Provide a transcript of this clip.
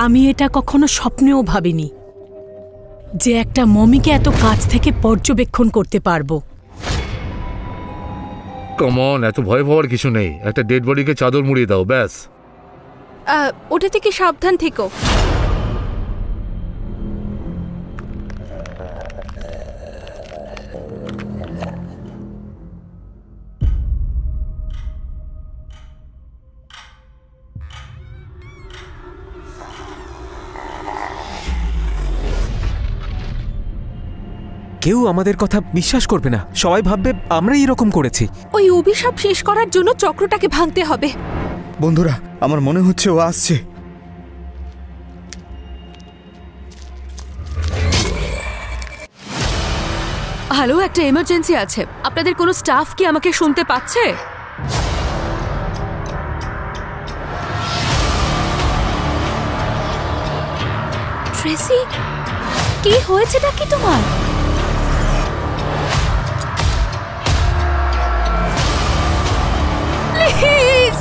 আমি এটা কখনো স্বপ্নেও ভাবিনি যে একটা মমিকে এত কাছ থেকে পর্যবেক্ষণ করতে পারবো। কমন, এত ভয় পাওয়ার কিছু নেই। একটা ডেড বডিকে চাদর মুড়িয়ে দাও, ব্যাস। ওটা থেকে সাবধান থেকো। কেউ আমাদের কথা বিশ্বাস করবে না, সবাই ভাববে আমরাই এরকম করেছি। ওই অভিশাপ শেষ করার জন্য চক্রটাকে ভাঙতে হবে। বন্ধুরা, আমার মনে হচ্ছে ও আসছে। হ্যালো, একটা এমার্জেন্সি আছে। আপনাদের কোনো স্টাফ কি আমাকে শুনতে পাচ্ছে? ট্রেসি, কি হয়েছেটা কি তোমার? প্লিজ